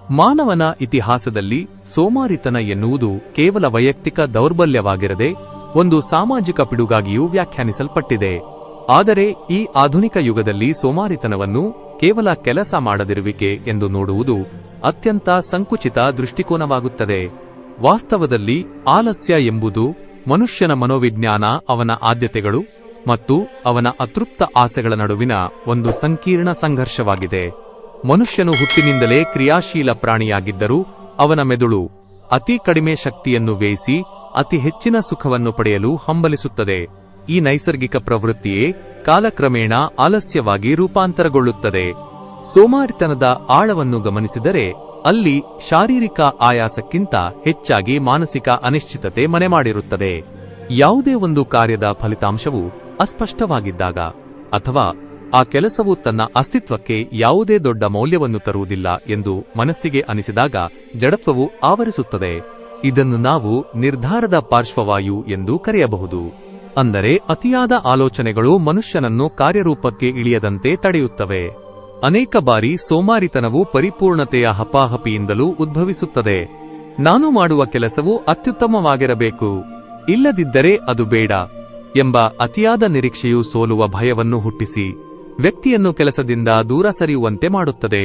ಮಾನವನ ಇತಿಹಾಸದಲ್ಲಿ ಸೋಮಾರಿತನ ಎನ್ನುವುದು ಕೇವಲ ವೈಯಕ್ತಿಕ ದೌರ್ಬಲ್ಯವಾಗಿರದೆ ಒಂದು ಸಾಮಾಜಿಕ ಪಿಡುಗಾಗಿಯೂ ವ್ಯಾಖ್ಯಾನಿಸಲ್ಪಟ್ಟಿದೆ. ಆದರೆ ಈ ಆಧುನಿಕ ಯುಗದಲ್ಲಿ ಸೋಮಾರಿತನವನ್ನು ಕೇವಲ ಕೆಲಸ ಮಾಡದಿರುವಿಕೆ ಎಂದು ನೋಡುವುದು ಅತ್ಯಂತ ಸಂಕುಚಿತ ದೃಷ್ಟಿಕೋನವಾಗುತ್ತದೆ. ವಾಸ್ತವದಲ್ಲಿ ಆಲಸ್ಯ ಎಂಬುದು ಮನುಷ್ಯನ ಮನೋವಿಜ್ಞಾನ, ಅವನ ಆದ್ಯತೆಗಳು ಮತ್ತು ಅವನ ಅತೃಪ್ತ ಆಸೆಗಳ ನಡುವಿನ ಒಂದು ಸಂಕೀರ್ಣ ಸಂಘರ್ಷವಾಗಿದೆ. ಮನುಷ್ಯನು ಹುಟ್ಟಿನಿಂದಲೇ ಕ್ರಿಯಾಶೀಲ ಪ್ರಾಣಿಯಾಗಿದ್ದರೂ ಅವನ ಮೆದುಳು ಅತಿ ಕಡಿಮೆ ಶಕ್ತಿಯನ್ನು ವ್ಯಯಿಸಿ ಅತಿ ಹೆಚ್ಚಿನ ಸುಖವನ್ನು ಪಡೆಯಲು ಹಂಬಲಿಸುತ್ತದೆ. ಈ ನೈಸರ್ಗಿಕ ಪ್ರವೃತ್ತಿಯೇ ಕಾಲಕ್ರಮೇಣ ಆಲಸ್ಯವಾಗಿ ರೂಪಾಂತರಗೊಳ್ಳುತ್ತದೆ. ಸೋಮಾರಿತನದ ಆಳವನ್ನು ಗಮನಿಸಿದರೆ ಅಲ್ಲಿ ಶಾರೀರಿಕ ಆಯಾಸಕ್ಕಿಂತ ಹೆಚ್ಚಾಗಿ ಮಾನಸಿಕ ಅನಿಶ್ಚಿತತೆ ಮನೆಮಾಡಿರುತ್ತದೆ. ಯಾವುದೇ ಒಂದು ಕಾರ್ಯದ ಫಲಿತಾಂಶವು ಅಸ್ಪಷ್ಟವಾಗಿದ್ದಾಗ ಅಥವಾ ಆ ಕೆಲಸವು ತನ್ನ ಅಸ್ತಿತ್ವಕ್ಕೆ ಯಾವುದೇ ದೊಡ್ಡ ಮೌಲ್ಯವನ್ನು ತರುವುದಿಲ್ಲ ಎಂದು ಮನಸ್ಸಿಗೆ ಅನಿಸಿದಾಗ ಜಡತ್ವವು ಆವರಿಸುತ್ತದೆ. ಇದನ್ನು ನಾವು ನಿರ್ಧಾರದ ಪಾರ್ಶ್ವವಾಯು ಎಂದು ಕರೆಯಬಹುದು. ಅಂದರೆ ಅತಿಯಾದ ಆಲೋಚನೆಗಳು ಮನುಷ್ಯನನ್ನು ಕಾರ್ಯರೂಪಕ್ಕೆ ಇಳಿಯದಂತೆ ತಡೆಯುತ್ತವೆ. ಅನೇಕ ಬಾರಿ ಸೋಮಾರಿತನವು ಪರಿಪೂರ್ಣತೆಯ ಹಪಾಹಪಿಯಿಂದಲೂ ಉದ್ಭವಿಸುತ್ತದೆ. ನಾನು ಮಾಡುವ ಕೆಲಸವು ಅತ್ಯುತ್ತಮವಾಗಿರಬೇಕು, ಇಲ್ಲದಿದ್ದರೆ ಅದು ಬೇಡ ಎಂಬ ಅತಿಯಾದ ನಿರೀಕ್ಷೆಯು ಸೋಲುವ ಭಯವನ್ನು ಹುಟ್ಟಿಸಿ ವ್ಯಕ್ತಿಯನ್ನು ಕೆಲಸದಿಂದ ದೂರ ಸರಿಯುವಂತೆ ಮಾಡುತ್ತದೆ.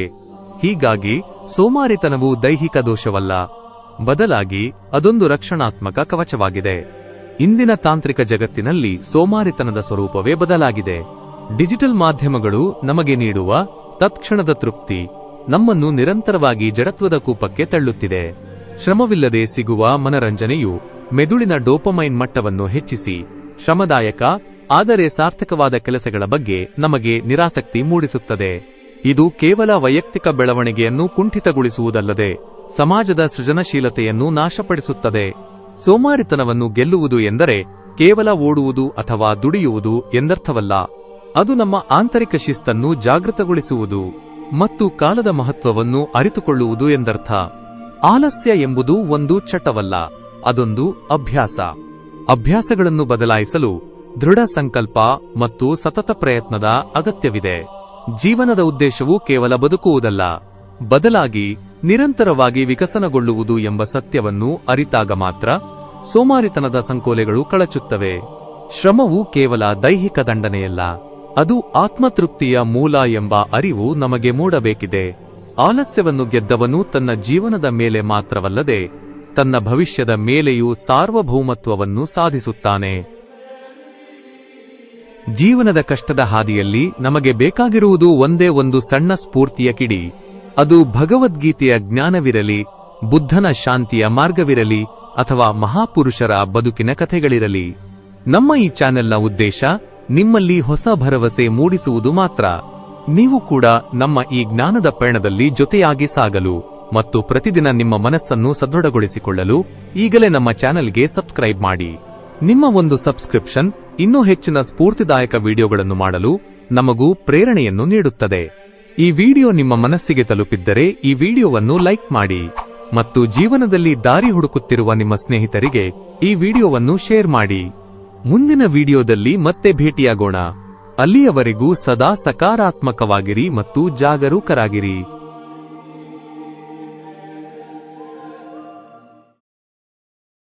ಹೀಗಾಗಿ ಸೋಮಾರಿತನವು ದೈಹಿಕ ದೋಷವಲ್ಲ, ಬದಲಾಗಿ ಅದೊಂದು ರಕ್ಷಣಾತ್ಮಕ ಕವಚವಾಗಿದೆ. ಇಂದಿನ ತಾಂತ್ರಿಕ ಜಗತ್ತಿನಲ್ಲಿ ಸೋಮಾರಿತನದ ಸ್ವರೂಪವೇ ಬದಲಾಗಿದೆ. ಡಿಜಿಟಲ್ ಮಾಧ್ಯಮಗಳು ನಮಗೆ ನೀಡುವ ತತ್ಕ್ಷಣದ ತೃಪ್ತಿ ನಮ್ಮನ್ನು ನಿರಂತರವಾಗಿ ಜಡತ್ವದ ಕೂಪಕ್ಕೆ ತಳ್ಳುತ್ತಿದೆ. ಶ್ರಮವಿಲ್ಲದೆ ಸಿಗುವ ಮನರಂಜನೆಯು ಮೆದುಳಿನ ಡೋಪಮೈನ್ ಮಟ್ಟವನ್ನು ಹೆಚ್ಚಿಸಿ ಶ್ರಮದಾಯಕ ಆದರೆ ಸಾರ್ಥಕವಾದ ಕೆಲಸಗಳ ಬಗ್ಗೆ ನಮಗೆ ನಿರಾಸಕ್ತಿ ಮೂಡಿಸುತ್ತದೆ. ಇದು ಕೇವಲ ವೈಯಕ್ತಿಕ ಬೆಳವಣಿಗೆಯನ್ನು ಕುಂಠಿತಗೊಳಿಸುವುದಲ್ಲದೆ ಸಮಾಜದ ಸೃಜನಶೀಲತೆಯನ್ನು ನಾಶಪಡಿಸುತ್ತದೆ. ಸೋಮಾರಿತನವನ್ನು ಗೆಲ್ಲುವುದು ಎಂದರೆ ಕೇವಲ ಓಡುವುದು ಅಥವಾ ದುಡಿಯುವುದು ಎಂದರ್ಥವಲ್ಲ. ಅದು ನಮ್ಮ ಆಂತರಿಕ ಶಿಸ್ತನ್ನು ಜಾಗೃತಗೊಳಿಸುವುದು ಮತ್ತು ಕಾಲದ ಮಹತ್ವವನ್ನು ಅರಿತುಕೊಳ್ಳುವುದು ಎಂದರ್ಥ. ಆಲಸ್ಯ ಎಂಬುದು ಒಂದು ಚಟವಲ್ಲ, ಅದೊಂದು ಅಭ್ಯಾಸ. ಅಭ್ಯಾಸಗಳನ್ನು ಬದಲಾಯಿಸಲು ದೃಢ ಸಂಕಲ್ಪ ಮತ್ತು ಸತತ ಪ್ರಯತ್ನದ ಅಗತ್ಯವಿದೆ. ಜೀವನದ ಉದ್ದೇಶವು ಕೇವಲ ಬದುಕುವುದಲ್ಲ, ಬದಲಾಗಿ ನಿರಂತರವಾಗಿ ವಿಕಸನಗೊಳ್ಳುವುದು ಎಂಬ ಸತ್ಯವನ್ನು ಅರಿತಾಗ ಮಾತ್ರ ಸೋಮಾರಿತನದ ಸಂಕೋಲೆಗಳು ಕಳಚುತ್ತವೆ. ಶ್ರಮವು ಕೇವಲ ದೈಹಿಕ ದಂಡನೆಯಲ್ಲ, ಅದು ಆತ್ಮತೃಪ್ತಿಯ ಮೂಲ ಎಂಬ ಅರಿವು ನಮಗೆ ಮೂಡಬೇಕಿದೆ. ಆಲಸ್ಯವನ್ನು ಗೆದ್ದವನು ತನ್ನ ಜೀವನದ ಮೇಲೆ ಮಾತ್ರವಲ್ಲದೆ ತನ್ನ ಭವಿಷ್ಯದ ಮೇಲೆಯೂ ಸಾರ್ವಭೌಮತ್ವವನ್ನು ಸಾಧಿಸುತ್ತಾನೆ. ಜೀವನದ ಕಷ್ಟದ ಹಾದಿಯಲ್ಲಿ ನಮಗೆ ಬೇಕಾಗಿರುವುದು ಒಂದೇ ಒಂದು ಸಣ್ಣ ಸ್ಫೂರ್ತಿಯ ಕಿಡಿ. ಅದು ಭಗವದ್ಗೀತೆಯ ಜ್ಞಾನವಿರಲಿ, ಬುದ್ಧನ ಶಾಂತಿಯ ಮಾರ್ಗವಿರಲಿ ಅಥವಾ ಮಹಾಪುರುಷರ ಬದುಕಿನ ಕಥೆಗಳಿರಲಿ. ನಮ್ಮ ಈ ಚಾನೆಲ್ನ ಉದ್ದೇಶ ನಿಮ್ಮಲ್ಲಿ ಹೊಸ ಭರವಸೆ ಮೂಡಿಸುವುದು ಮಾತ್ರ. ನೀವು ಕೂಡ ನಮ್ಮ ಈ ಜ್ಞಾನದ ಪಯಣದಲ್ಲಿ ಜೊತೆಯಾಗಿ ಸಾಗಲು ಮತ್ತು ಪ್ರತಿದಿನ ನಿಮ್ಮ ಮನಸ್ಸನ್ನು ಸದೃಢಗೊಳಿಸಿಕೊಳ್ಳಲು ಈಗಲೇ ನಮ್ಮ ಚಾನೆಲ್ಗೆ ಸಬ್ಸ್ಕ್ರೈಬ್ ಮಾಡಿ. ನಿಮ್ಮ ಒಂದು ಸಬ್ಸ್ಕ್ರಿಪ್ಷನ್ ಇನ್ನೂ ಹೆಚ್ಚಿನ ಸ್ಫೂರ್ತಿದಾಯಕ ವಿಡಿಯೋಗಳನ್ನು ಮಾಡಲು ನಮಗೂ ಪ್ರೇರಣೆಯನ್ನು ನೀಡುತ್ತದೆ. ಈ ವಿಡಿಯೋ ನಿಮ್ಮ ಮನಸ್ಸಿಗೆ ತಲುಪಿದ್ದರೆ ಈ ವಿಡಿಯೋವನ್ನು ಲೈಕ್ ಮಾಡಿ ಮತ್ತು ಜೀವನದಲ್ಲಿ ದಾರಿ ಹುಡುಕುತ್ತಿರುವ ನಿಮ್ಮ ಸ್ನೇಹಿತರಿಗೆ ಈ ವಿಡಿಯೋವನ್ನು ಶೇರ್ ಮಾಡಿ. ಮುಂದಿನ ವಿಡಿಯೋದಲ್ಲಿ ಮತ್ತೆ ಭೇಟಿಯಾಗೋಣ. ಅಲ್ಲಿಯವರೆಗೂ ಸದಾ ಸಕಾರಾತ್ಮಕವಾಗಿರಿ ಮತ್ತು ಜಾಗರೂಕರಾಗಿರಿ.